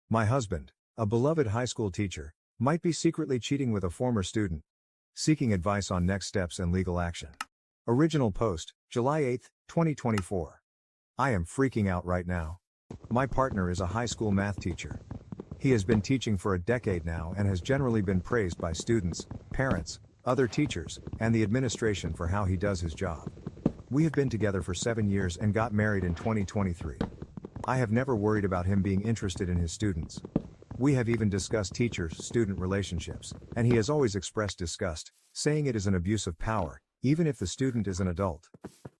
My husband, a beloved high school teacher, might be secretly cheating with a former student. Seeking advice on next steps and legal action. Original post, July 8, 2024. I am freaking out right now. My partner is a high school math teacher. He has been teaching for a decade now and has generally been praised by students, parents, other teachers, and the administration for how he does his job. We have been together for 7 years and got married in 2023. I have never worried about him being interested in his students. We have even discussed teacher-student relationships, and he has always expressed disgust, saying it is an abuse of power, even if the student is an adult.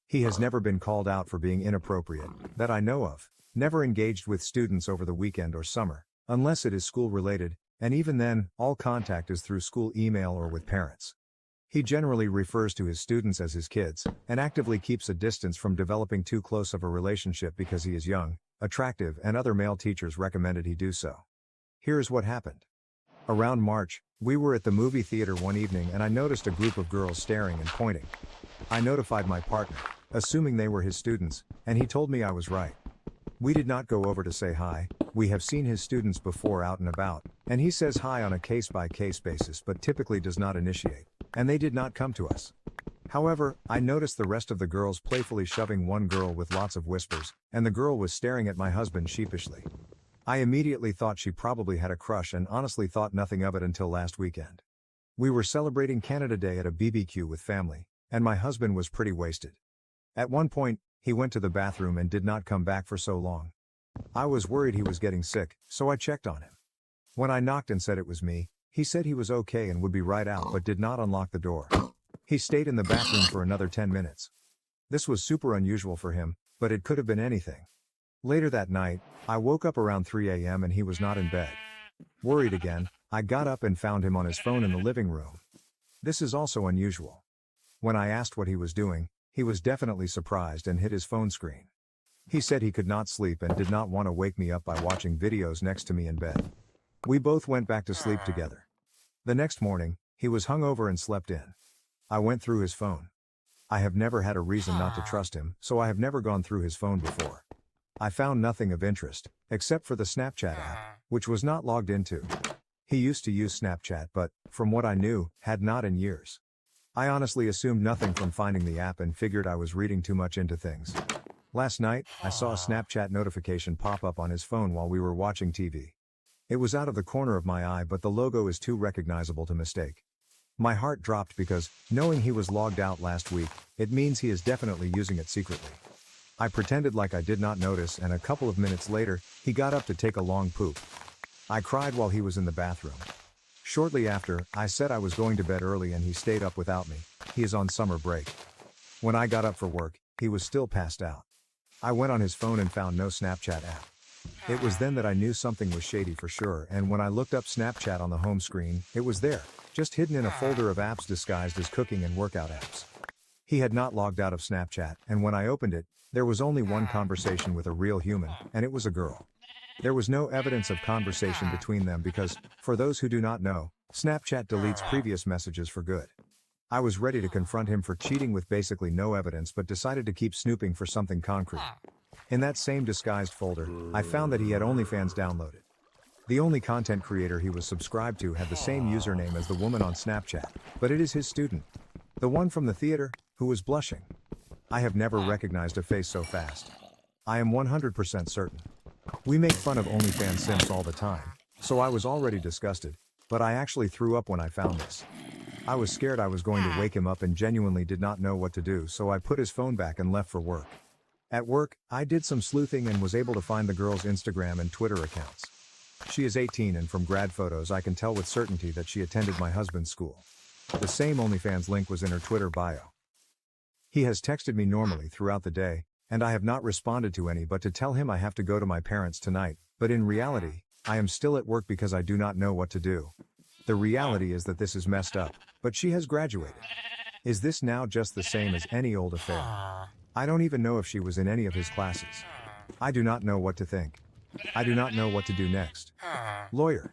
He has never been called out for being inappropriate, that I know of, never engaged with students over the weekend or summer, unless it is school-related, and even then, all contact is through school email or with parents. He generally refers to his students as his kids, and actively keeps a distance from developing too close of a relationship because he is young, attractive, and other male teachers recommended he do so. Here's what happened. Around March, we were at the movie theater one evening and I noticed a group of girls staring and pointing. I notified my partner, assuming they were his students, and he told me I was right. We did not go over to say hi. We have seen his students before out and about, and he says hi on a case-by-case basis but typically does not initiate, and they did not come to us. However, I noticed the rest of the girls playfully shoving one girl with lots of whispers, and the girl was staring at my husband sheepishly. I immediately thought she probably had a crush and honestly thought nothing of it until last weekend. We were celebrating Canada Day at a BBQ with family, and my husband was pretty wasted. At one point, he went to the bathroom and did not come back for so long. I was worried he was getting sick, so I checked on him. When I knocked and said it was me, he said he was okay and would be right out but did not unlock the door. He stayed in the bathroom for another 10 minutes. This was super unusual for him, but it could have been anything. Later that night, I woke up around 3 a.m. and he was not in bed. Worried again, I got up and found him on his phone in the living room. This is also unusual. When I asked what he was doing, he was definitely surprised and hit his phone screen. He said he could not sleep and did not want to wake me up by watching videos next to me in bed. We both went back to sleep together. The next morning, he was hungover and slept in. I went through his phone. I have never had a reason not to trust him, so I have never gone through his phone before. I found nothing of interest, except for the Snapchat app, which was not logged into. He used to use Snapchat but, from what I knew, had not in years. I honestly assumed nothing from finding the app and figured I was reading too much into things. Last night, I saw a Snapchat notification pop up on his phone while we were watching TV. It was out of the corner of my eye but the logo is too recognizable to mistake. My heart dropped because, knowing he was logged out last week, it means he is definitely using it secretly. I pretended like I did not notice and a couple of minutes later, he got up to take a long poop. I cried while he was in the bathroom. Shortly after, I said I was going to bed early and he stayed up without me. He is on summer break. When I got up for work, he was still passed out. I went on his phone and found no Snapchat app. It was then that I knew something was shady for sure, and when I looked up Snapchat on the home screen, it was there, just hidden in a folder of apps disguised as cooking and workout apps. He had not logged out of Snapchat, and when I opened it, there was only one conversation with a real human, and it was a girl. There was no evidence of conversation between them because, for those who do not know, Snapchat deletes previous messages for good. I was ready to confront him for cheating with basically no evidence but decided to keep snooping for something concrete. In that same disguised folder, I found that he had OnlyFans downloaded. The only content creator he was subscribed to had the same username as the woman on Snapchat, but it is his student. The one from the theater, who was blushing. I have never recognized a face so fast. I am 100% certain. We make fun of OnlyFans simps all the time, so I was already disgusted, but I actually threw up when I found this. I was scared I was going to wake him up and genuinely did not know what to do, so I put his phone back and left for work. At work, I did some sleuthing and was able to find the girl's Instagram and Twitter accounts. She is 18 and from grad photos I can tell with certainty that she attended my husband's school. The same OnlyFans link was in her Twitter bio. He has texted me normally throughout the day, and I have not responded to any but to tell him I have to go to my parents tonight, but in reality, I am still at work because I do not know what to do. The reality is that this is messed up, but she has graduated. Is this now just the same as any old affair? I don't even know if she was in any of his classes. I do not know what to think. I do not know what to do next. Lawyer.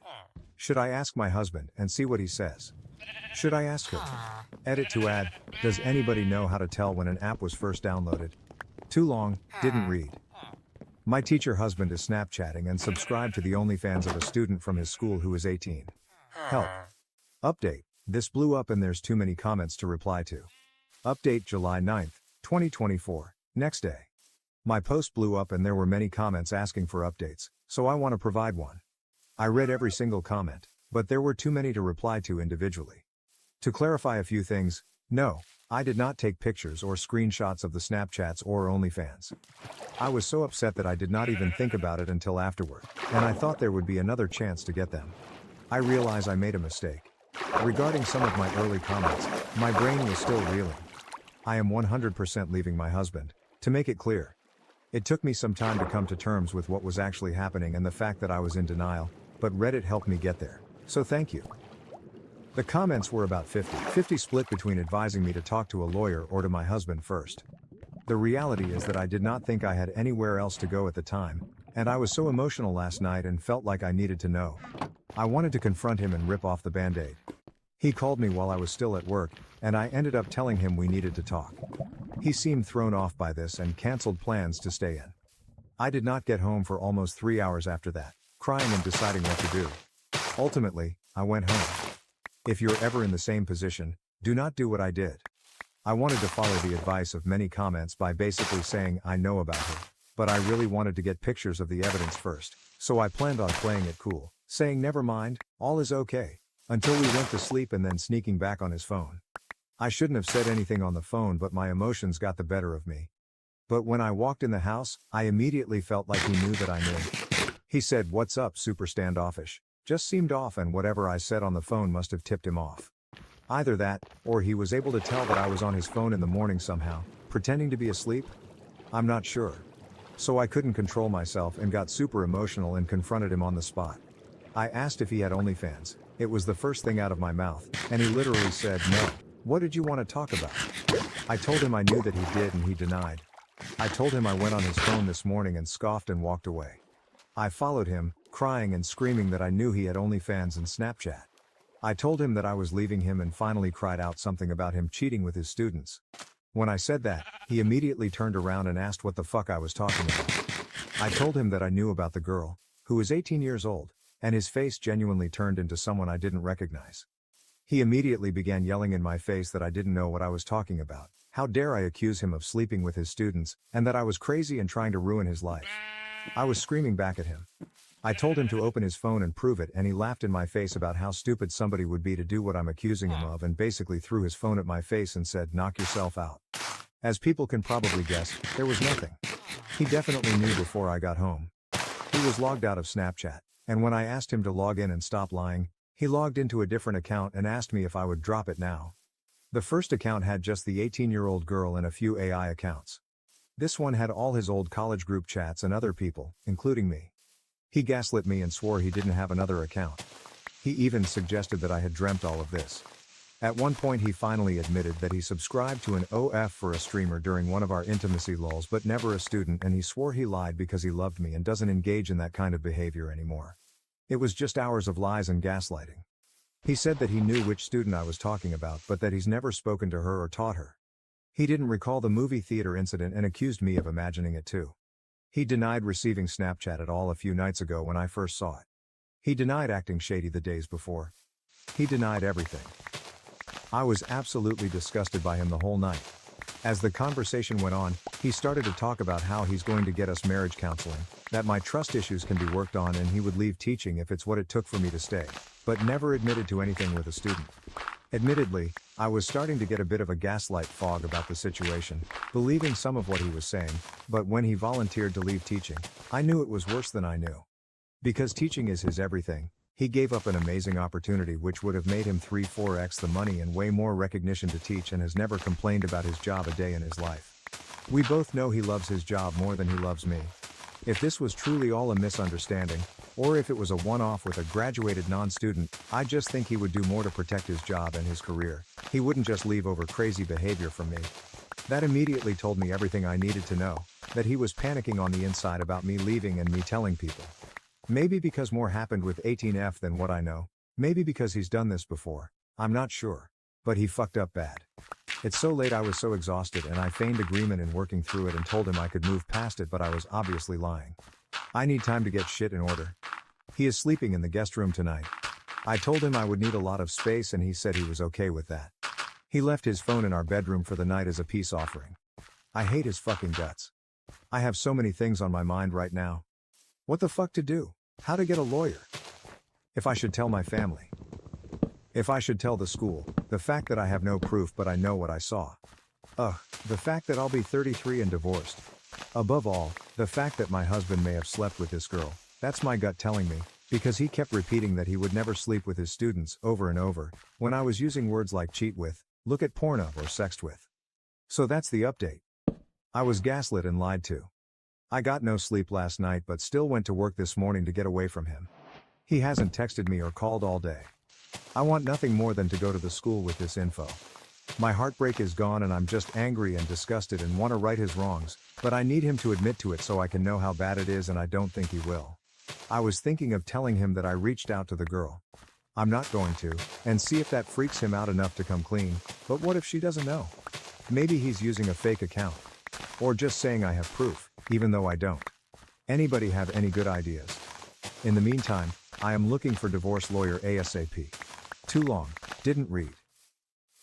Should I ask my husband and see what he says? Should I ask her? Edit to add, does anybody know how to tell when an app was first downloaded? Too long, didn't read. My teacher husband is Snapchatting and subscribed to the OnlyFans of a student from his school who is 18. Help. Update. This blew up and there's too many comments to reply to. Update July 9th, 2024. Next day. My post blew up and there were many comments asking for updates, so I want to provide one. I read every single comment, but there were too many to reply to individually. To clarify a few things, no, I did not take pictures or screenshots of the Snapchats or OnlyFans. I was so upset that I did not even think about it until afterward, and I thought there would be another chance to get them. I realize I made a mistake. Regarding some of my early comments, my brain was still reeling. I am 100% leaving my husband. To make it clear, it took me some time to come to terms with what was actually happening and the fact that I was in denial, but Reddit helped me get there. So thank you. The comments were about 50-50 split between advising me to talk to a lawyer or to my husband first. The reality is that I did not think I had anywhere else to go at the time, and I was so emotional last night and felt like I needed to know. I wanted to confront him and rip off the band-aid. He called me while I was still at work, and I ended up telling him we needed to talk. He seemed thrown off by this and canceled plans to stay in. I did not get home for almost 3 hours after that, crying and deciding what to do. Ultimately, I went home. If you're ever in the same position, do not do what I did. I wanted to follow the advice of many comments by basically saying I know about her, but I really wanted to get pictures of the evidence first, so I planned on playing it cool, saying never mind, all is okay, until we went to sleep and then sneaking back on his phone. I shouldn't have said anything on the phone, but my emotions got the better of me. But when I walked in the house, I immediately felt like he knew that I knew. He said, "What's up, super standoffish?" Just seemed off, and whatever I said on the phone must have tipped him off. Either that, or he was able to tell that I was on his phone in the morning somehow, pretending to be asleep? I'm not sure. So I couldn't control myself and got super emotional and confronted him on the spot. I asked if he had OnlyFans. It was the first thing out of my mouth, and he literally said no. What did you want to talk about? I told him I knew that he did and he denied. I told him I went on his phone this morning and scoffed and walked away. I followed him, crying and screaming that I knew he had OnlyFans and Snapchat. I told him that I was leaving him and finally cried out something about him cheating with his students. When I said that, he immediately turned around and asked what the fuck I was talking about. I told him that I knew about the girl, who is 18 years old, and his face genuinely turned into someone I didn't recognize. He immediately began yelling in my face that I didn't know what I was talking about. How dare I accuse him of sleeping with his students, and that I was crazy and trying to ruin his life. I was screaming back at him. I told him to open his phone and prove it, and he laughed in my face about how stupid somebody would be to do what I'm accusing him of, and basically threw his phone at my face and said, "Knock yourself out." As people can probably guess, there was nothing. He definitely knew before I got home. He was logged out of Snapchat, and when I asked him to log in and stop lying, he logged into a different account and asked me if I would drop it now. The first account had just the 18-year-old girl and a few AI accounts. This one had all his old college group chats and other people, including me. He gaslit me and swore he didn't have another account. He even suggested that I had dreamt all of this. At one point he finally admitted that he subscribed to an OF for a streamer during one of our intimacy lulls but never a student, and he swore he lied because he loved me and doesn't engage in that kind of behavior anymore. It was just hours of lies and gaslighting. He said that he knew which student I was talking about, but that he's never spoken to her or taught her. He didn't recall the movie theater incident and accused me of imagining it too. He denied receiving Snapchat at all a few nights ago when I first saw it. He denied acting shady the days before. He denied everything. I was absolutely disgusted by him the whole night. As the conversation went on, he started to talk about how he's going to get us marriage counseling, that my trust issues can be worked on, and he would leave teaching if it's what it took for me to stay, but never admitted to anything with a student. Admittedly, I was starting to get a bit of a gaslight fog about the situation, believing some of what he was saying, but when he volunteered to leave teaching, I knew it was worse than I knew. Because teaching is his everything, he gave up an amazing opportunity which would have made him 3-4x the money and way more recognition to teach, and has never complained about his job a day in his life. We both know he loves his job more than he loves me. If this was truly all a misunderstanding, or if it was a one-off with a graduated non-student, I just think he would do more to protect his job and his career. He wouldn't just leave over crazy behavior from me. That immediately told me everything I needed to know, that he was panicking on the inside about me leaving and me telling people. Maybe because more happened with 18F than what I know. Maybe because he's done this before. I'm not sure. But he fucked up bad. It's so late I was so exhausted and I feigned agreement in working through it and told him I could move past it but I was obviously lying. I need time to get shit in order. He is sleeping in the guest room tonight. I told him I would need a lot of space and he said he was okay with that. He left his phone in our bedroom for the night as a peace offering. I hate his fucking guts. I have so many things on my mind right now. What the fuck to do? How to get a lawyer? If I should tell my family. If I should tell the school, the fact that I have no proof but I know what I saw. Ugh, the fact that I'll be 33 and divorced. Above all, the fact that my husband may have slept with this girl, that's my gut telling me, because he kept repeating that he would never sleep with his students over and over, when I was using words like cheat with, look at porno or sexed with. So that's the update. I was gaslit and lied to. I got no sleep last night but still went to work this morning to get away from him. He hasn't texted me or called all day. I want nothing more than to go to the school with this info. My heartbreak is gone and I'm just angry and disgusted and want to right his wrongs, but I need him to admit to it so I can know how bad it is and I don't think he will. I was thinking of telling him that I reached out to the girl. I'm not going to, and see if that freaks him out enough to come clean, but what if she doesn't know? Maybe he's using a fake account. Or just saying I have proof, even though I don't. Anybody have any good ideas? In the meantime, I am looking for divorce lawyer ASAP. Too long, didn't read.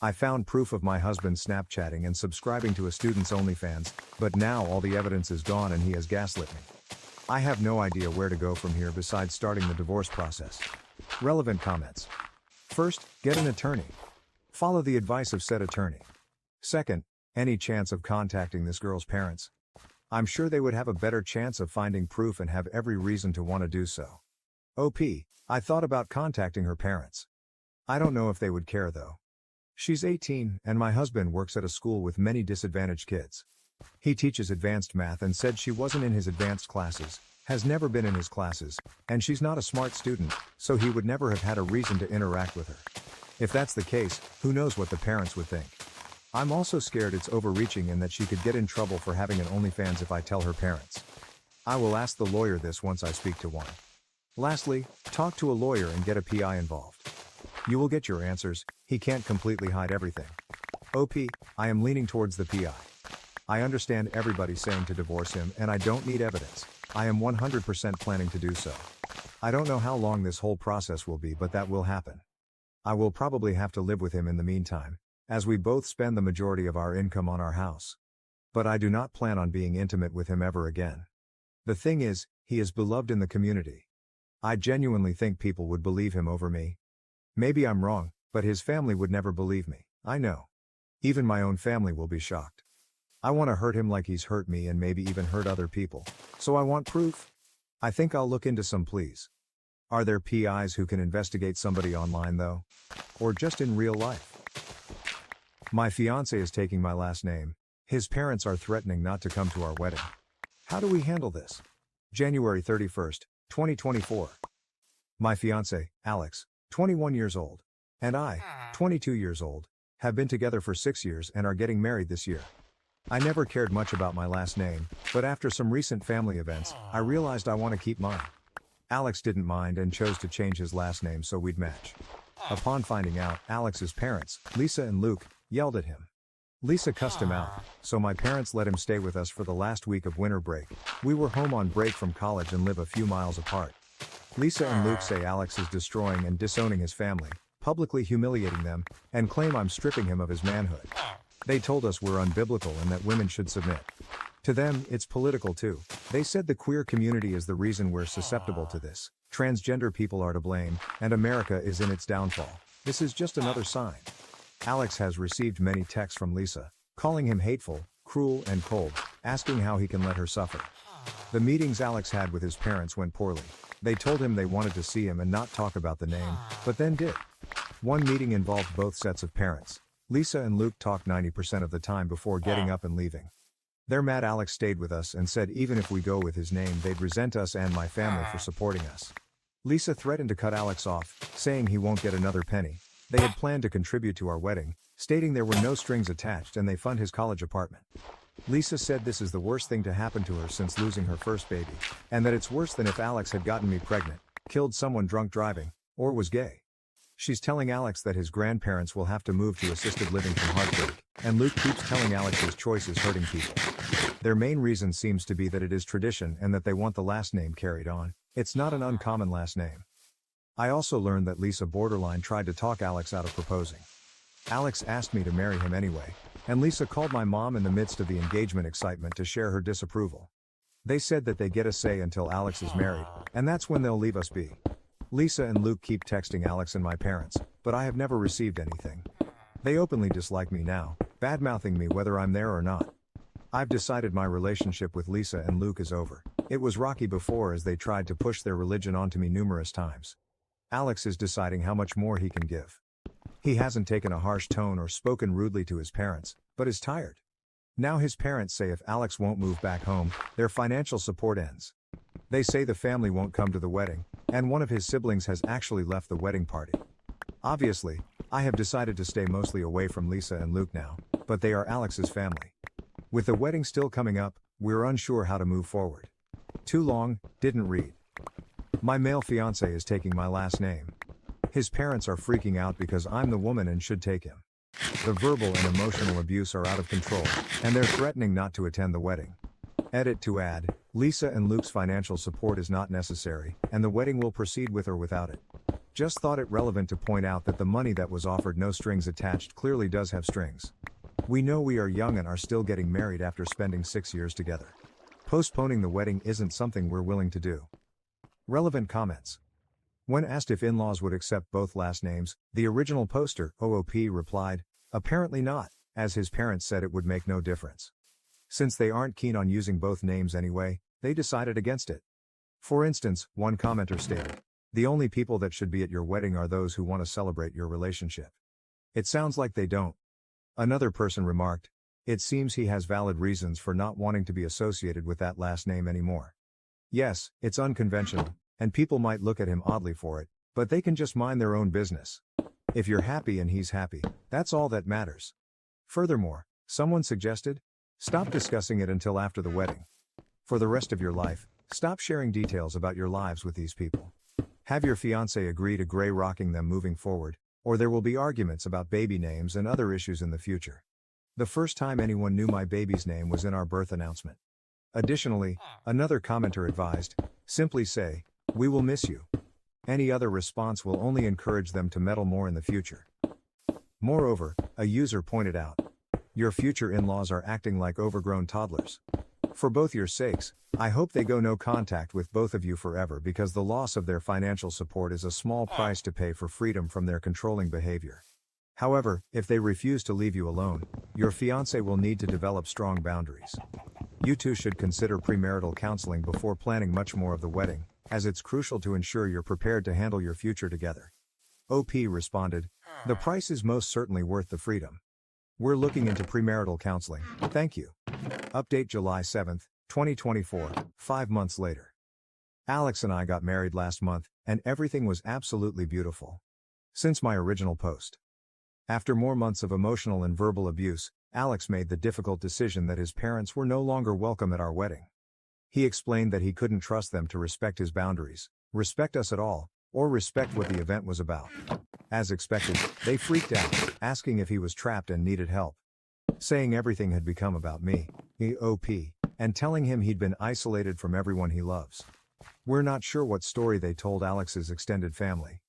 I found proof of my husband Snapchatting and subscribing to a student's OnlyFans, but now all the evidence is gone and he has gaslit me. I have no idea where to go from here besides starting the divorce process. Relevant comments. First, get an attorney. Follow the advice of said attorney. Second, any chance of contacting this girl's parents? I'm sure they would have a better chance of finding proof and have every reason to want to do so. OP, I thought about contacting her parents. I don't know if they would care though. She's 18, and my husband works at a school with many disadvantaged kids. He teaches advanced math and said she wasn't in his advanced classes, has never been in his classes, and she's not a smart student, so he would never have had a reason to interact with her. If that's the case, who knows what the parents would think. I'm also scared it's overreaching and that she could get in trouble for having an OnlyFans if I tell her parents. I will ask the lawyer this once I speak to one. Lastly, talk to a lawyer and get a PI involved. You will get your answers, he can't completely hide everything. OP, I am leaning towards the PI. I understand everybody's saying to divorce him and I don't need evidence. I am 100% planning to do so. I don't know how long this whole process will be but that will happen. I will probably have to live with him in the meantime, as we both spend the majority of our income on our house. But I do not plan on being intimate with him ever again. The thing is, he is beloved in the community. I genuinely think people would believe him over me. Maybe I'm wrong, but his family would never believe me, I know. Even my own family will be shocked. I want to hurt him like he's hurt me and maybe even hurt other people, so I want proof. I think I'll look into some pleas. Are there PIs who can investigate somebody online though? Or just in real life? My fiancé is taking my last name. His parents are threatening not to come to our wedding. How do we handle this? January 31st, 2024. My fiancé, Alex, 21 years old, and I, 22 years old, have been together for 6 years and are getting married this year. I never cared much about my last name, but after some recent family events, I realized I want to keep mine. Alex didn't mind and chose to change his last name so we'd match. Upon finding out, Alex's parents, Lisa and Luke, yelled at him. Lisa cussed him out, so my parents let him stay with us for the last week of winter break. We were home on break from college and live a few miles apart. Lisa and Luke say Alex is destroying and disowning his family, publicly humiliating them, and claim I'm stripping him of his manhood. They told us we're unbiblical and that women should submit. To them, it's political too. They said the queer community is the reason we're susceptible to this. Transgender people are to blame, and America is in its downfall. This is just another sign. Alex has received many texts from Lisa, calling him hateful, cruel, and cold, asking how he can let her suffer. The meetings Alex had with his parents went poorly. They told him they wanted to see him and not talk about the name, but then did. One meeting involved both sets of parents. Lisa and Luke talked 90% of the time before getting up and leaving. They're mad Alex stayed with us and said even if we go with his name they'd resent us and my family for supporting us. Lisa threatened to cut Alex off, saying he won't get another penny. They had planned to contribute to our wedding, stating there were no strings attached and they fund his college apartment. Lisa said this is the worst thing to happen to her since losing her first baby, and that it's worse than if Alex had gotten me pregnant, killed someone drunk driving, or was gay. She's telling Alex that his grandparents will have to move to assisted living from heartbreak, and Luke keeps telling Alex his choice is hurting people. Their main reason seems to be that it is tradition and that they want the last name carried on. It's not an uncommon last name. I also learned that Lisa borderline tried to talk Alex out of proposing. Alex asked me to marry him anyway, and Lisa called my mom in the midst of the engagement excitement to share her disapproval. They said that they get a say until Alex is married, and that's when they'll leave us be. Lisa and Luke keep texting Alex and my parents, but I have never received anything. They openly dislike me now, bad-mouthing me whether I'm there or not. I've decided my relationship with Lisa and Luke is over. It was rocky before as they tried to push their religion onto me numerous times. Alex is deciding how much more he can give. He hasn't taken a harsh tone or spoken rudely to his parents, but is tired. Now his parents say if Alex won't move back home, their financial support ends. They say the family won't come to the wedding, and one of his siblings has actually left the wedding party. Obviously, I have decided to stay mostly away from Lisa and Luke now, but they are Alex's family. With the wedding still coming up, we're unsure how to move forward. Too long, didn't read. My male fiancé is taking my last name. His parents are freaking out because I'm the woman and should take him. The verbal and emotional abuse are out of control, and they're threatening not to attend the wedding. Edit to add, Lisa and Luke's financial support is not necessary, and the wedding will proceed with or without it. Just thought it relevant to point out that the money that was offered no strings attached clearly does have strings. We know we are young and are still getting married after spending 6 years together. Postponing the wedding isn't something we're willing to do. Relevant comments. When asked if in-laws would accept both last names, the original poster, OOP, replied, apparently not, as his parents said it would make no difference. Since they aren't keen on using both names anyway, they decided against it. For instance, one commenter stated, the only people that should be at your wedding are those who want to celebrate your relationship. It sounds like they don't. Another person remarked, it seems he has valid reasons for not wanting to be associated with that last name anymore. Yes, it's unconventional, and people might look at him oddly for it, but they can just mind their own business. If you're happy and he's happy, that's all that matters. Furthermore, someone suggested, stop discussing it until after the wedding. For the rest of your life, stop sharing details about your lives with these people. Have your fiancé agree to gray rocking them moving forward, or there will be arguments about baby names and other issues in the future. The first time anyone knew my baby's name was in our birth announcement. Additionally, another commenter advised, simply say, we will miss you. Any other response will only encourage them to meddle more in the future. Moreover, a user pointed out, your future in-laws are acting like overgrown toddlers. For both your sakes, I hope they go no contact with both of you forever because the loss of their financial support is a small price to pay for freedom from their controlling behavior. However, if they refuse to leave you alone, your fiancé will need to develop strong boundaries. You two should consider premarital counseling before planning much more of the wedding, as it's crucial to ensure you're prepared to handle your future together. OP responded, the price is most certainly worth the freedom. We're looking into premarital counseling, thank you. Update July 7, 2024, 5 months later. Alex and I got married last month, and everything was absolutely beautiful. Since my original post. After more months of emotional and verbal abuse, Alex made the difficult decision that his parents were no longer welcome at our wedding. He explained that he couldn't trust them to respect his boundaries, respect us at all, or respect what the event was about. As expected, they freaked out, asking if he was trapped and needed help. Saying everything had become about me, EOP, and telling him he'd been isolated from everyone he loves. We're not sure what story they told Alex's extended family.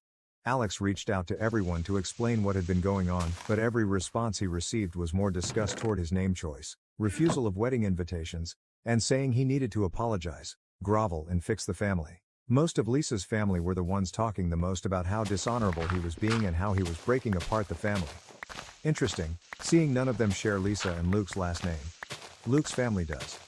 Alex reached out to everyone to explain what had been going on, but every response he received was more disgust toward his name choice, refusal of wedding invitations, and saying he needed to apologize, grovel and fix the family. Most of Lisa's family were the ones talking the most about how dishonorable he was being and how he was breaking apart the family. Interesting, seeing none of them share Lisa and Luke's last name. Luke's family does.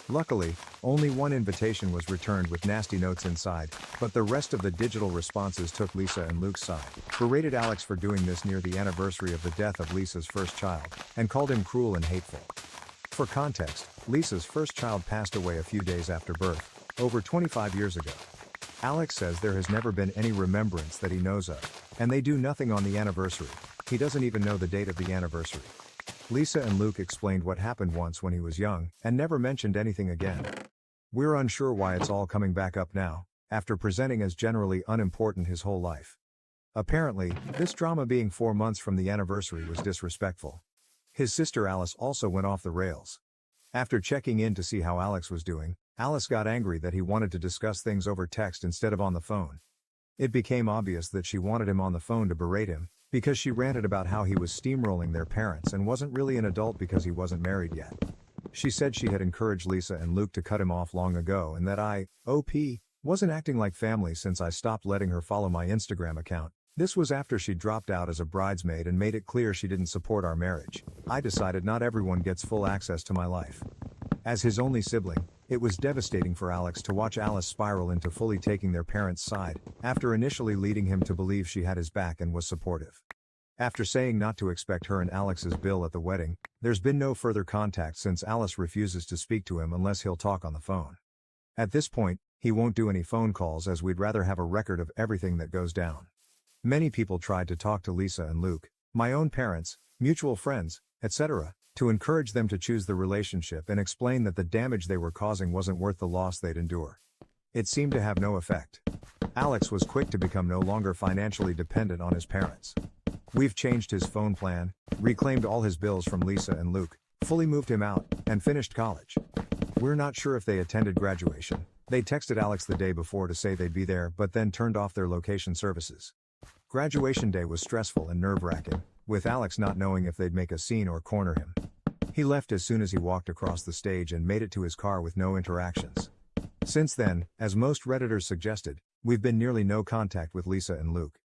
Luckily, only one invitation was returned with nasty notes inside, but the rest of the digital responses took Lisa and Luke's side, berated Alex for doing this near the anniversary of the death of Lisa's first child, and called him cruel and hateful. For context, Lisa's first child passed away a few days after birth, over 25 years ago. Alex says there has never been any remembrance that he knows of, and they do nothing on the anniversary. He doesn't even know the date of the anniversary. Lisa and Luke explained what happened once when he was young, and never mentioned anything again. We're unsure why it's all coming back up now, after presenting as generally unimportant his whole life. Apparently, this drama being 4 months from the anniversary was disrespectful. His sister Alice also went off the rails. After checking in to see how Alex was doing, Alice got angry that he wanted to discuss things over text instead of on the phone. It became obvious that she wanted him on the phone to berate him, because she ranted about how he was steamrolling their parents and wasn't really an adult because he wasn't married yet. She said she had encouraged Lisa and Luke to cut him off long ago and that I, OP, wasn't acting like family since I stopped letting her follow my Instagram account. This was after she dropped out as a bridesmaid and made it clear she didn't support our marriage. I decided not everyone gets full access to my life. As his only sibling, it was devastating for Alex to watch Alice spiral into fully taking their parents' side, after initially leading him to believe she had his back and was supportive. After saying not to expect her and Alex's bill at the wedding, there's been no further contact since Alice refuses to speak to him unless he'll talk on the phone. At this point, he won't do any phone calls as we'd rather have a record of everything that goes down. Many people tried to talk to Lisa and Luke, my own parents, mutual friends, etc., to encourage them to choose the relationship and explain that the damage they were causing wasn't worth the loss they'd endure. It seemed to have no effect. Alex was quick to become no longer financially dependent on his parents. We've changed his phone plan, reclaimed all his bills from Lisa and Luke, fully moved him out, and finished college. We're not sure if they attended graduation. They texted Alex the day before to say they'd be there but then turned off their location services. Graduation day was stressful and nerve-wracking, with Alex not knowing if they'd make a scene or corner him. He left as soon as he walked across the stage and made it to his car with no interactions. Since then, as most Redditors suggested, we've been nearly no contact with Lisa and Luke.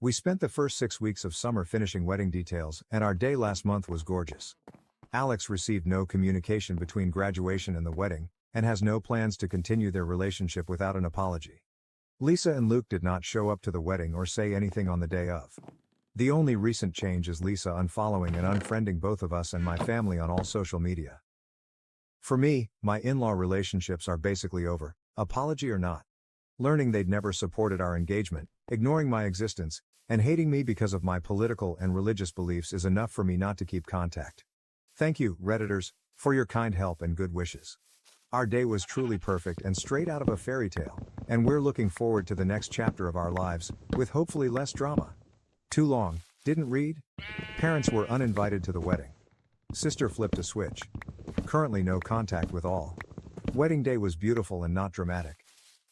We spent the first 6 weeks of summer finishing wedding details, and our day last month was gorgeous. Alex received no communication between graduation and the wedding, and has no plans to continue their relationship without an apology. Lisa and Luke did not show up to the wedding or say anything on the day of. The only recent change is Lisa unfollowing and unfriending both of us and my family on all social media. For me, my in-law relationships are basically over, apology or not. Learning they'd never supported our engagement, ignoring my existence, and hating me because of my political and religious beliefs is enough for me not to keep contact. Thank you, Redditors, for your kind help and good wishes. Our day was truly perfect and straight out of a fairy tale, and we're looking forward to the next chapter of our lives, with hopefully less drama. Too long, didn't read? Parents were uninvited to the wedding. Sister flipped a switch. Currently no contact with all. Wedding day was beautiful and not dramatic.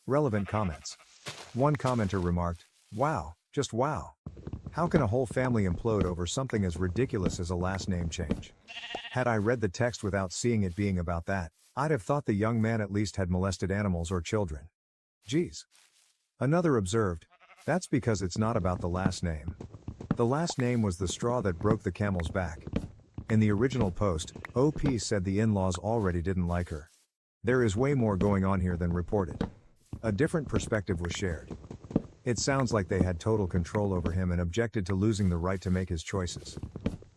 Relevant comments. One commenter remarked, "Wow, just wow. How can a whole family implode over something as ridiculous as a last name change?" Had I read the text without seeing it being about that, I'd have thought the young man at least had molested animals or children. Geez. Another observed, "That's because it's not about the last name. The last name was the straw that broke the camel's back." In the original post, OP said the in-laws already didn't like her. There is way more going on here than reported. A different perspective was shared. It sounds like they had total control over him and objected to losing the right to make his choices.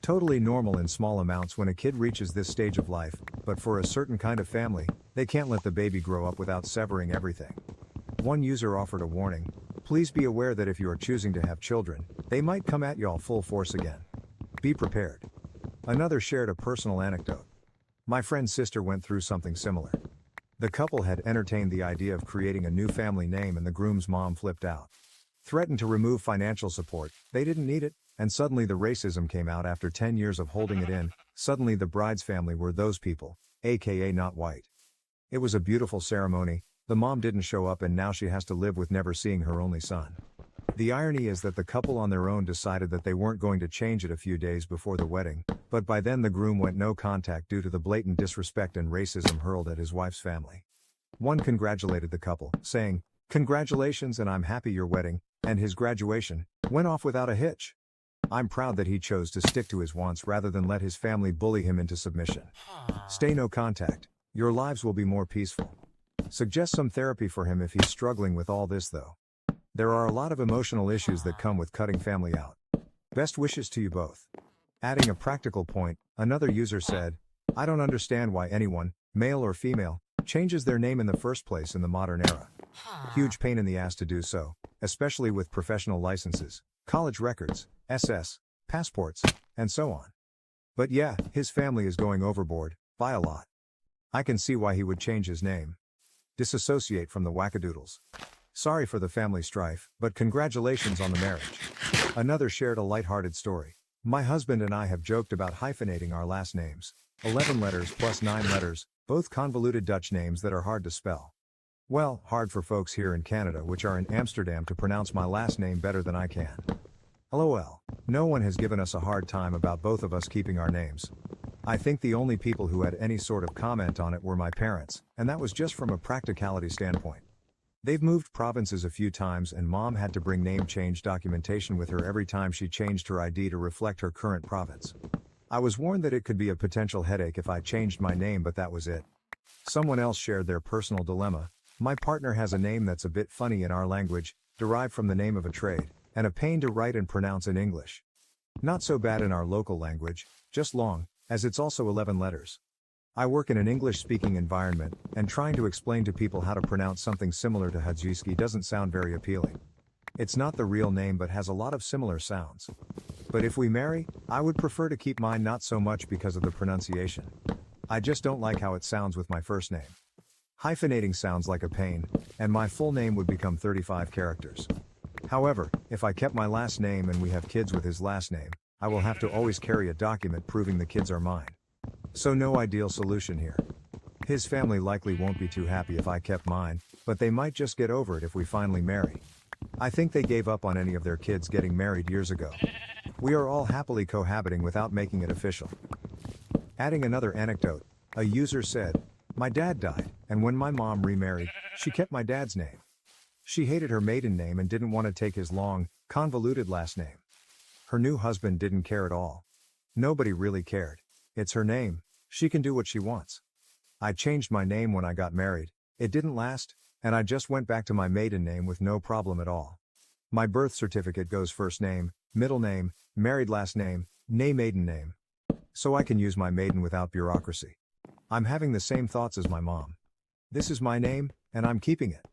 Totally normal in small amounts when a kid reaches this stage of life, but for a certain kind of family, they can't let the baby grow up without severing everything. One user offered a warning, "Please be aware that if you are choosing to have children, they might come at y'all full force again. Be prepared." Another shared a personal anecdote. My friend's sister went through something similar. The couple had entertained the idea of creating a new family name and the groom's mom flipped out. Threatened to remove financial support, they didn't need it, and suddenly the racism came out after 10 years of holding it in. Suddenly the bride's family were those people, aka not white. It was a beautiful ceremony, the mom didn't show up and now she has to live with never seeing her only son. The irony is that the couple on their own decided that they weren't going to change it a few days before the wedding, but by then the groom went no contact due to the blatant disrespect and racism hurled at his wife's family. One congratulated the couple, saying, "Congratulations and I'm happy your wedding, and his graduation, went off without a hitch. I'm proud that he chose to stick to his wants rather than let his family bully him into submission. Stay no contact. Your lives will be more peaceful." Suggest some therapy for him if he's struggling with all this though. There are a lot of emotional issues that come with cutting family out. Best wishes to you both. Adding a practical point, another user said, "I don't understand why anyone, male or female, changes their name in the first place in the modern era. Huge pain in the ass to do so, especially with professional licenses, college records, SS, passports, and so on. But yeah, his family is going overboard, by a lot. I can see why he would change his name. Disassociate from the wackadoodles. Sorry for the family strife, but congratulations on the marriage." Another shared a lighthearted story. My husband and I have joked about hyphenating our last names. 11 letters plus 9 letters, both convoluted Dutch names that are hard to spell. Well, hard for folks here in Canada which are in Amsterdam to pronounce my last name better than I can. LOL. No one has given us a hard time about both of us keeping our names. I think the only people who had any sort of comment on it were my parents, and that was just from a practicality standpoint. They've moved provinces a few times and mom had to bring name change documentation with her every time she changed her ID to reflect her current province. I was warned that it could be a potential headache if I changed my name, but that was it. Someone else shared their personal dilemma. My partner has a name that's a bit funny in our language, derived from the name of a trade, and a pain to write and pronounce in English. Not so bad in our local language, just long, as it's also 11 letters. I work in an English-speaking environment, and trying to explain to people how to pronounce something similar to Hajewski doesn't sound very appealing. It's not the real name but has a lot of similar sounds. But if we marry, I would prefer to keep mine, not so much because of the pronunciation. I just don't like how it sounds with my first name. Hyphenating sounds like a pain, and my full name would become 35 characters. However, if I kept my last name and we have kids with his last name, I will have to always carry a document proving the kids are mine. So no ideal solution here. His family likely won't be too happy if I kept mine, but they might just get over it if we finally marry. I think they gave up on any of their kids getting married years ago. We are all happily cohabiting without making it official. Adding another anecdote, a user said, "My dad died, and when my mom remarried, she kept my dad's name. She hated her maiden name and didn't want to take his long, convoluted last name. Her new husband didn't care at all. Nobody really cared. It's her name, she can do what she wants. I changed my name when I got married, it didn't last, and I just went back to my maiden name with no problem at all. My birth certificate goes first name, middle name, married last name, maiden name. So I can use my maiden without bureaucracy. I'm having the same thoughts as my mom. This is my name, and I'm keeping it."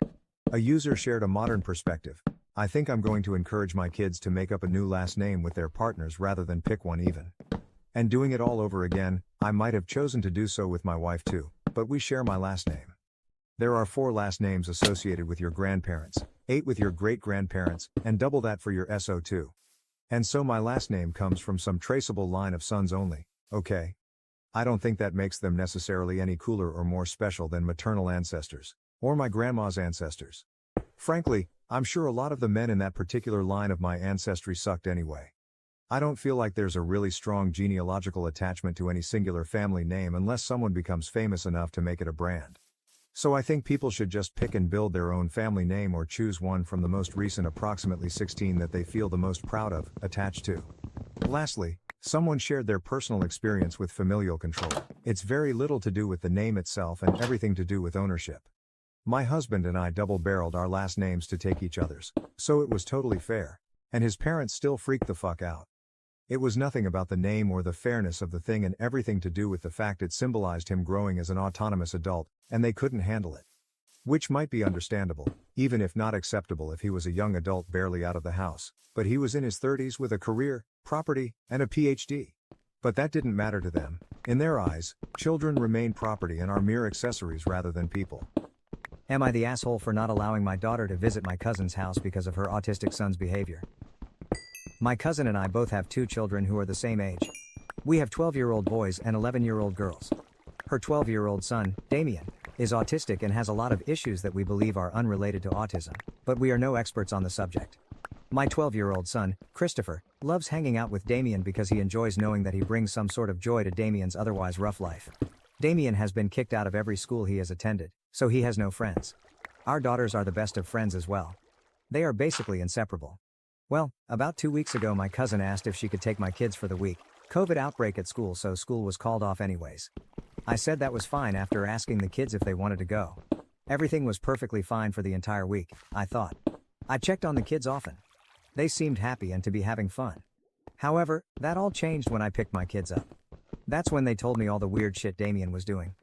A user shared a modern perspective. "I think I'm going to encourage my kids to make up a new last name with their partners rather than pick one even. And doing it all over again, I might have chosen to do so with my wife too, but we share my last name. There are 4 last names associated with your grandparents, 8 with your great-grandparents, and double that for your SO2. And so my last name comes from some traceable line of sons only, okay? I don't think that makes them necessarily any cooler or more special than maternal ancestors, or my grandma's ancestors. Frankly, I'm sure a lot of the men in that particular line of my ancestry sucked anyway. I don't feel like there's a really strong genealogical attachment to any singular family name unless someone becomes famous enough to make it a brand. So I think people should just pick and build their own family name or choose one from the most recent approximately 16 that they feel the most proud of, attached to." Lastly, someone shared their personal experience with familial control. "It's very little to do with the name itself and everything to do with ownership. My husband and I double-barreled our last names to take each other's, so it was totally fair, and his parents still freaked the fuck out. It was nothing about the name or the fairness of the thing and everything to do with the fact it symbolized him growing as an autonomous adult, and they couldn't handle it. Which might be understandable, even if not acceptable if he was a young adult barely out of the house, but he was in his 30s with a career, property, and a PhD. But that didn't matter to them. In their eyes, children remain property and are mere accessories rather than people." Am I the asshole for not allowing my daughter to visit my cousin's house because of her autistic son's behavior? My cousin and I both have 2 children who are the same age. We have 12-year-old boys and 11-year-old girls. Her 12-year-old son, Damien, is autistic and has a lot of issues that we believe are unrelated to autism, but we are no experts on the subject. My 12-year-old son, Christopher, loves hanging out with Damien because he enjoys knowing that he brings some sort of joy to Damien's otherwise rough life. Damien has been kicked out of every school he has attended, so he has no friends. Our daughters are the best of friends as well. They are basically inseparable. Well, about 2 weeks ago my cousin asked if she could take my kids for the week. COVID outbreak at school, so school was called off anyways. I said that was fine after asking the kids if they wanted to go. Everything was perfectly fine for the entire week, I thought. I checked on the kids often. They seemed happy and to be having fun. However, that all changed when I picked my kids up. That's when they told me all the weird shit Damien was doing.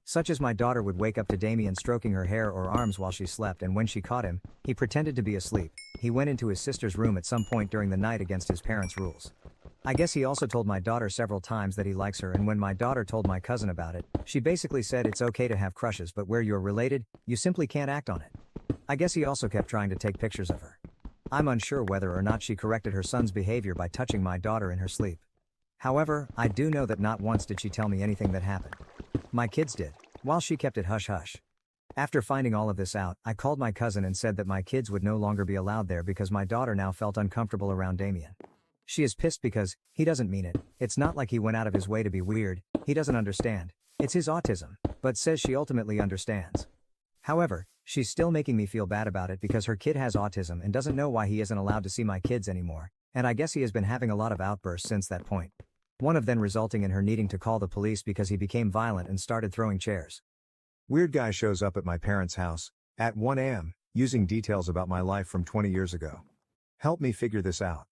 Such as my daughter would wake up to Damien stroking her hair or arms while she slept, and when she caught him, he pretended to be asleep. He went into his sister's room at some point during the night against his parents' rules. I guess he also told my daughter several times that he likes her, and when my daughter told my cousin about it, she basically said it's okay to have crushes, but where you're related, you simply can't act on it. I guess he also kept trying to take pictures of her. I'm unsure whether or not she corrected her son's behavior by touching my daughter in her sleep. However, I do know that not once did she tell me anything that happened. My kids did, while she kept it hush-hush. After finding all of this out, I called my cousin and said that my kids would no longer be allowed there because my daughter now felt uncomfortable around Damien. She is pissed because he doesn't mean it. It's not like he went out of his way to be weird, he doesn't understand. It's his autism, but says she ultimately understands. However, she's still making me feel bad about it because her kid has autism and doesn't know why he isn't allowed to see my kids anymore, and I guess he has been having a lot of outbursts since that point. One of them resulting in her needing to call the police because he became violent and started throwing chairs. Weird guy shows up at my parents' house at 1 a.m., using details about my life from 20 years ago. Help me figure this out.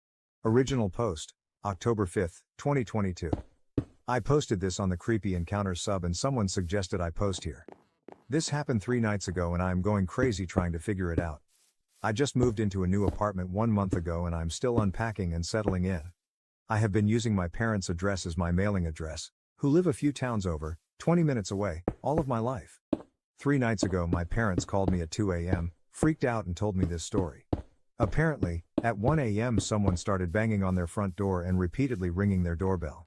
Original post, October 5, 2022. I posted this on the Creepy Encounters sub and someone suggested I post here. This happened 3 nights ago and I am going crazy trying to figure it out. I just moved into a new apartment 1 month ago and I'm still unpacking and settling in. I have been using my parents' address as my mailing address, who live a few towns over, 20 minutes away, all of my life. 3 nights ago my parents called me at 2 a.m., freaked out and told me this story. Apparently, at 1 a.m. someone started banging on their front door and repeatedly ringing their doorbell.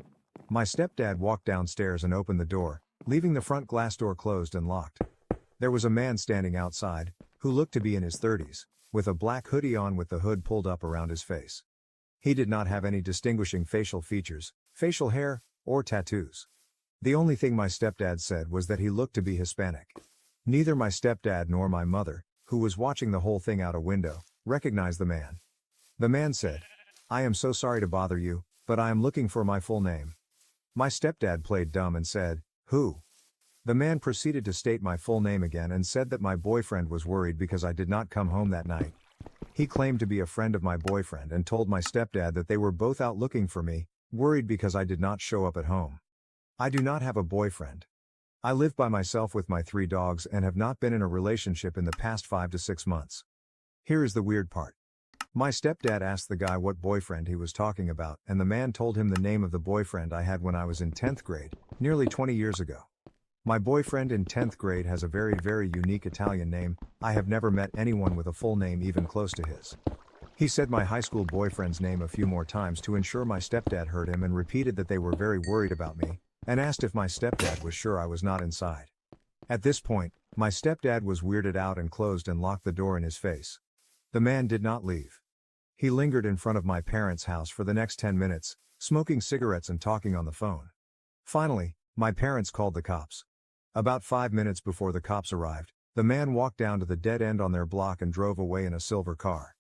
My stepdad walked downstairs and opened the door, leaving the front glass door closed and locked. There was a man standing outside, who looked to be in his 30s, with a black hoodie on with the hood pulled up around his face. He did not have any distinguishing facial features, facial hair, or tattoos. The only thing my stepdad said was that he looked to be Hispanic. Neither my stepdad nor my mother, who was watching the whole thing out a window, recognized the man. The man said, "I am so sorry to bother you, but I am looking for my full name." My stepdad played dumb and said, "Who?" The man proceeded to state my full name again and said that my boyfriend was worried because I did not come home that night. He claimed to be a friend of my boyfriend and told my stepdad that they were both out looking for me, worried because I did not show up at home. I do not have a boyfriend. I live by myself with my 3 dogs and have not been in a relationship in the past 5 to 6 months. Here is the weird part. My stepdad asked the guy what boyfriend he was talking about, and the man told him the name of the boyfriend I had when I was in 10th grade, nearly 20 years ago. My boyfriend in 10th grade has a very, very unique Italian name. I have never met anyone with a full name even close to his. He said my high school boyfriend's name a few more times to ensure my stepdad heard him and repeated that they were very worried about me, and asked if my stepdad was sure I was not inside. At this point, my stepdad was weirded out and closed and locked the door in his face. The man did not leave. He lingered in front of my parents' house for the next 10 minutes, smoking cigarettes and talking on the phone. Finally, my parents called the cops. About 5 minutes before the cops arrived, the man walked down to the dead end on their block and drove away in a silver car.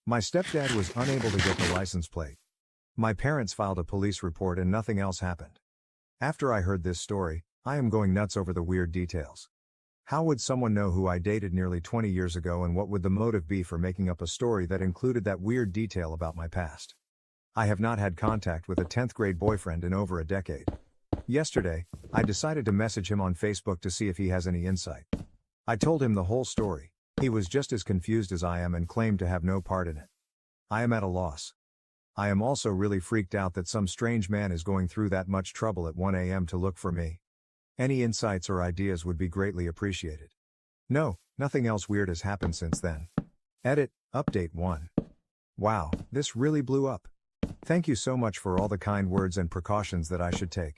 My stepdad was unable to get the license plate. My parents filed a police report and nothing else happened. After I heard this story, I am going nuts over the weird details. How would someone know who I dated nearly 20 years ago, and what would the motive be for making up a story that included that weird detail about my past? I have not had contact with a 10th grade boyfriend in over a decade. Yesterday, I decided to message him on Facebook to see if he has any insight. I told him the whole story. He was just as confused as I am and claimed to have no part in it. I am at a loss. I am also really freaked out that some strange man is going through that much trouble at 1 a.m. to look for me. Any insights or ideas would be greatly appreciated. No, nothing else weird has happened since then. Edit, update 1. Wow, this really blew up. Thank you so much for all the kind words and precautions that I should take.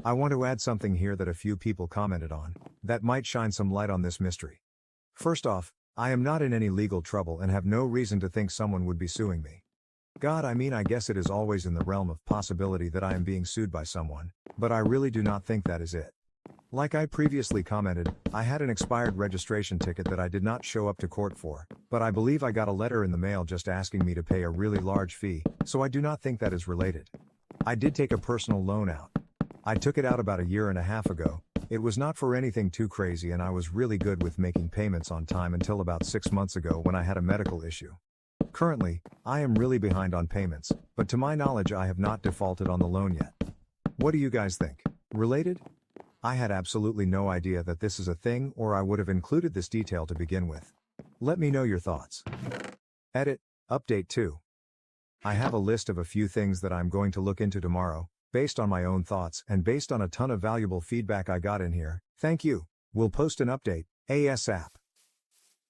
I want to add something here that a few people commented on, that might shine some light on this mystery. First off, I am not in any legal trouble and have no reason to think someone would be suing me. I guess it is always in the realm of possibility that I am being sued by someone, but I really do not think that is it. Like I previously commented, I had an expired registration ticket that I did not show up to court for, but I believe I got a letter in the mail just asking me to pay a really large fee, so I do not think that is related. I did take a personal loan out. I took it out about 1.5 years ago. It was not for anything too crazy and I was really good with making payments on time until about 6 months ago when I had a medical issue. Currently, I am really behind on payments, but to my knowledge I have not defaulted on the loan yet. What do you guys think? Related? I had absolutely no idea that this is a thing, or I would have included this detail to begin with. Let me know your thoughts. Edit, update 2. I have a list of a few things that I'm going to look into tomorrow, based on my own thoughts and based on a ton of valuable feedback I got in here. Thank you. We'll post an update, ASAP.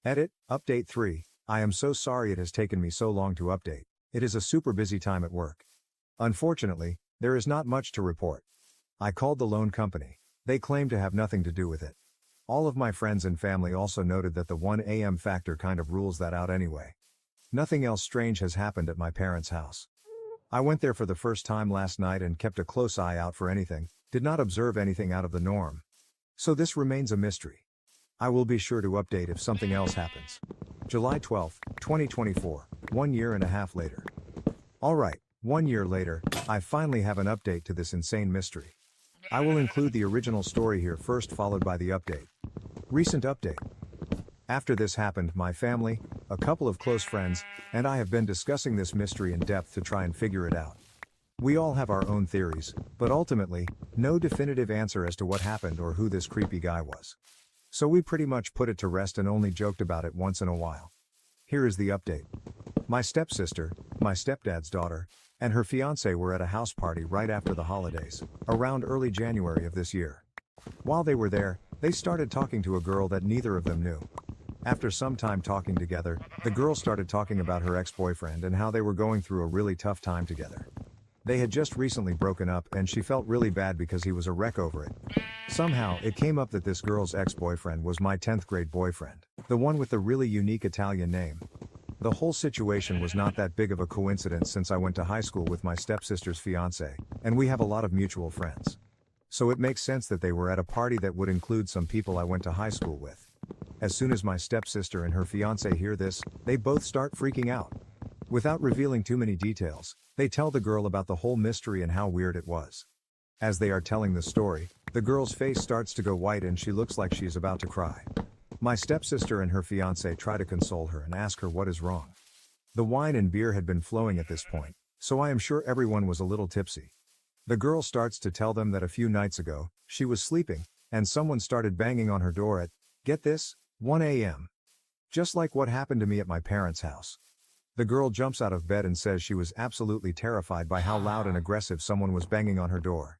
Edit, update 3. I am so sorry it has taken me so long to update. It is a super busy time at work. Unfortunately, there is not much to report. I called the loan company. They claim to have nothing to do with it. All of my friends and family also noted that the 1 a.m. factor kind of rules that out anyway. Nothing else strange has happened at my parents' house. I went there for the first time last night and kept a close eye out for anything, did not observe anything out of the norm. So this remains a mystery. I will be sure to update if something else happens. July 12, 2024, 1 year and a half later. Alright, 1 year later, I finally have an update to this insane mystery. I will include the original story here first, followed by the update. Recent update. After this happened, my family, a couple of close friends, and I have been discussing this mystery in depth to try and figure it out. We all have our own theories, but ultimately, no definitive answer as to what happened or who this creepy guy was. So we pretty much put it to rest and only joked about it once in a while. Here is the update. My stepsister, my stepdad's daughter, and her fiancé were at a house party right after the holidays, around early January of this year. While they were there, they started talking to a girl that neither of them knew. After some time talking together, the girl started talking about her ex-boyfriend and how they were going through a really tough time together. They had just recently broken up and she felt really bad because he was a wreck over it. Somehow, it came up that this girl's ex-boyfriend was my 10th grade boyfriend, the one with the really unique Italian name. The whole situation was not that big of a coincidence since I went to high school with my stepsister's fiancé, and we have a lot of mutual friends. So it makes sense that they were at a party that would include some people I went to high school with. As soon as my stepsister and her fiancé hear this, they both start freaking out. Without revealing too many details, they tell the girl about the whole mystery and how weird it was. As they are telling the story, the girl's face starts to go white and she looks like she is about to cry. My stepsister and her fiancé try to console her and ask her what is wrong. The wine and beer had been flowing at this point, so I am sure everyone was a little tipsy. The girl starts to tell them that a few nights ago, she was sleeping, and someone started banging on her door at, get this, 1 a.m. Just like what happened to me at my parents' house. The girl jumps out of bed and says she was absolutely terrified by how loud and aggressive someone was banging on her door.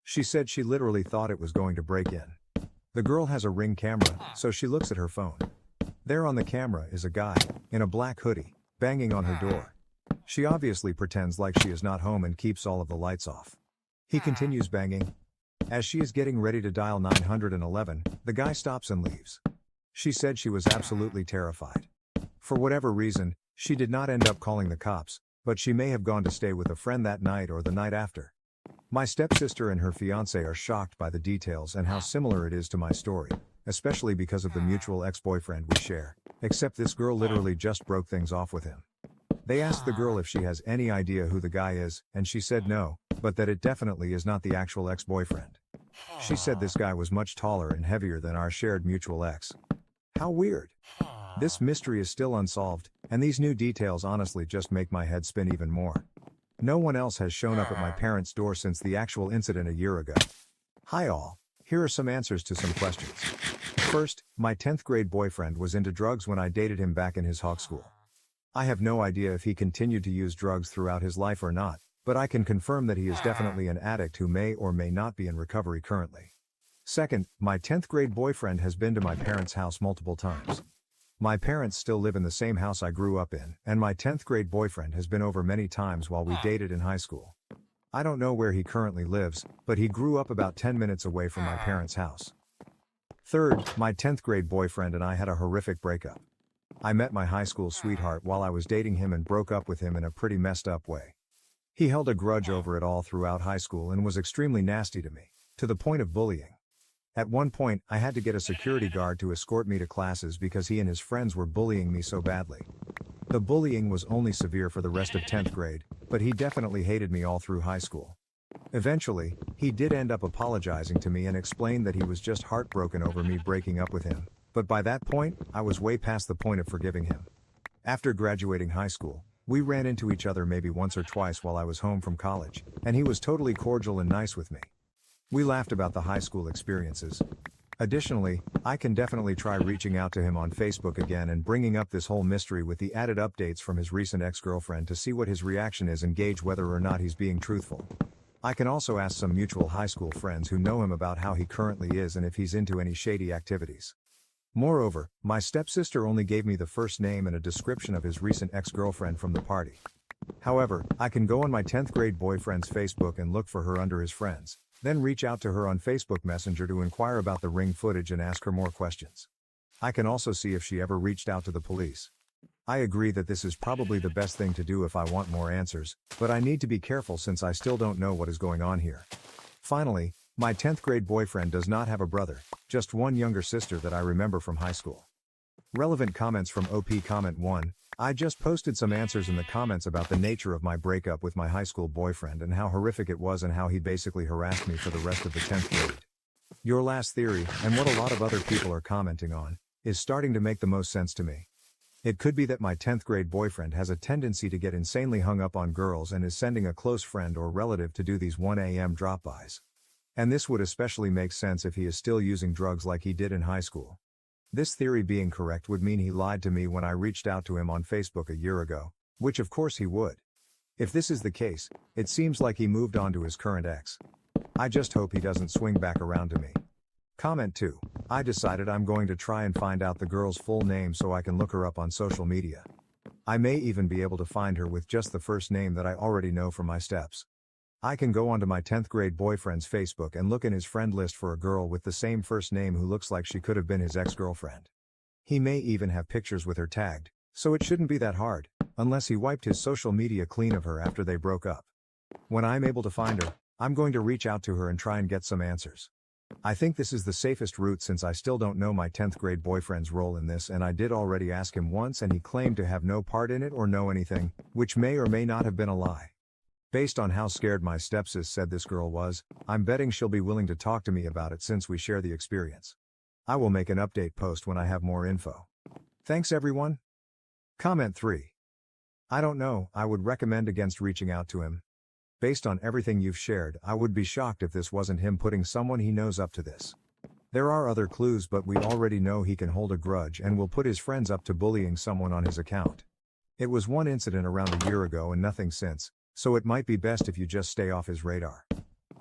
She said she literally thought it was going to break in. The girl has a Ring camera, so she looks at her phone. There on the camera is a guy, in a black hoodie, banging on her door. She obviously pretends like she is not home and keeps all of the lights off. He continues banging. As she is getting ready to dial 911, the guy stops and leaves. She said she was absolutely terrified. For whatever reason, she did not end up calling the cops, but she may have gone to stay with a friend that night or the night after. My stepsister and her fiancé are shocked by the details and how similar it is to my story, especially because of the mutual ex-boyfriend we share, except this girl literally just broke things off with him. They asked the girl if she has any idea who the guy is, and she said no, but that it definitely is not the actual ex-boyfriend. She said this guy was much taller and heavier than our shared mutual ex. How weird. This mystery is still unsolved, and these new details honestly just make my head spin even more. No one else has shown up at my parents' door since the actual incident a year ago. Hi all, here are some answers to some questions. First, my 10th grade boyfriend was into drugs when I dated him back in his hawk school. I have no idea if he continued to use drugs throughout his life or not, but I can confirm that he is definitely an addict who may or may not be in recovery currently. Second, my 10th grade boyfriend has been to my parents' house multiple times. My parents still live in the same house I grew up in, and my 10th grade boyfriend has been over many times while we dated in high school. I don't know where he currently lives, but he grew up about 10 minutes away from my parents' house. Third, my 10th grade boyfriend and I had a horrific breakup. I met my high school sweetheart while I was dating him and broke up with him in a pretty messed up way. He held a grudge over it all throughout high school and was extremely nasty to me, to the point of bullying. At one point, I had to get a security guard to escort me to classes because he and his friends were bullying me so badly. The bullying was only severe for the rest of 10th grade, but he definitely hated me all through high school. Eventually, he did end up apologizing to me and explained that he was just heartbroken over me breaking up with him, but by that point, I was way past the point of forgiving him. After graduating high school, we ran into each other maybe once or twice while I was home from college, and he was totally cordial and nice with me. We laughed about the high school experiences. Additionally, I can definitely try reaching out to him on Facebook again and bringing up this whole mystery with the added updates from his recent ex-girlfriend to see what his reaction is and gauge whether or not he's being truthful. I can also ask some mutual high school friends who know him about how he currently is and if he's into any shady activities. Moreover, my stepsister only gave me the first name and a description of his recent ex-girlfriend from the party. However, I can go on my 10th grade boyfriend's Facebook and look for her under his friends, then reach out to her on Facebook Messenger to inquire about the ring footage and ask her more questions. I can also see if she ever reached out to the police. I agree that this is probably the best thing to do if I want more answers, but I need to be careful since I still don't know what is going on here. Finally, my 10th grade boyfriend does not have a brother, just one younger sister that I remember from high school. Relevant comments from OP Comment 1. I just posted some answers in the comments about the nature of my breakup with my high school boyfriend and how horrific it was and how he basically harassed me for the rest of the 10th grade. Your last theory, and what a lot of other people are commenting on, is starting to make the most sense to me. It could be that my 10th grade boyfriend has a tendency to get insanely hung up on girls and is sending a close friend or relative to do these 1 a.m. drop-bys. And this would especially make sense if he is still using drugs like he did in high school. This theory being correct would mean he lied to me when I reached out to him on Facebook a year ago, which of course he would. If this is the case, it seems like he moved on to his current ex. I just hope he doesn't swing back around to me. Comment 2. I decided I'm going to try and find out the girl's full name so I can look her up on social media. I may even be able to find her with just the first name that I already know from my steps. I can go onto my 10th grade boyfriend's Facebook and look in his friend list for a girl with the same first name who looks like she could have been his ex-girlfriend. He may even have pictures with her tagged, so it shouldn't be that hard, unless he wiped his social media clean of her after they broke up. When I'm able to find her, I'm going to reach out to her and try and get some answers. I think this is the safest route since I still don't know my 10th grade boyfriend's role in this, and I did already ask him once and he claimed to have no part in it or know anything, which may or may not have been a lie. Based on how scared my stepsis said this girl was, I'm betting she'll be willing to talk to me about it since we share the experience. I will make an update post when I have more info. Thanks everyone. Comment 3. I don't know, I would recommend against reaching out to him. Based on everything you've shared, I would be shocked if this wasn't him putting someone he knows up to this. There are other clues, but we already know he can hold a grudge and will put his friends up to bullying someone on his account. It was one incident around a year ago and nothing since, so it might be best if you just stay off his radar.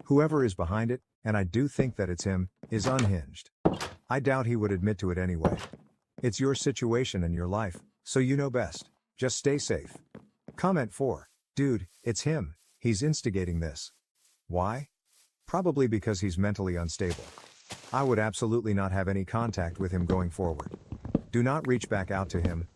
Whoever is behind it, and I do think that it's him, is unhinged. I doubt he would admit to it anyway. It's your situation and your life, so you know best. Just stay safe. Comment 4. Dude, it's him. He's instigating this. Why? Probably because he's mentally unstable. I would absolutely not have any contact with him going forward. Do not reach back out to him,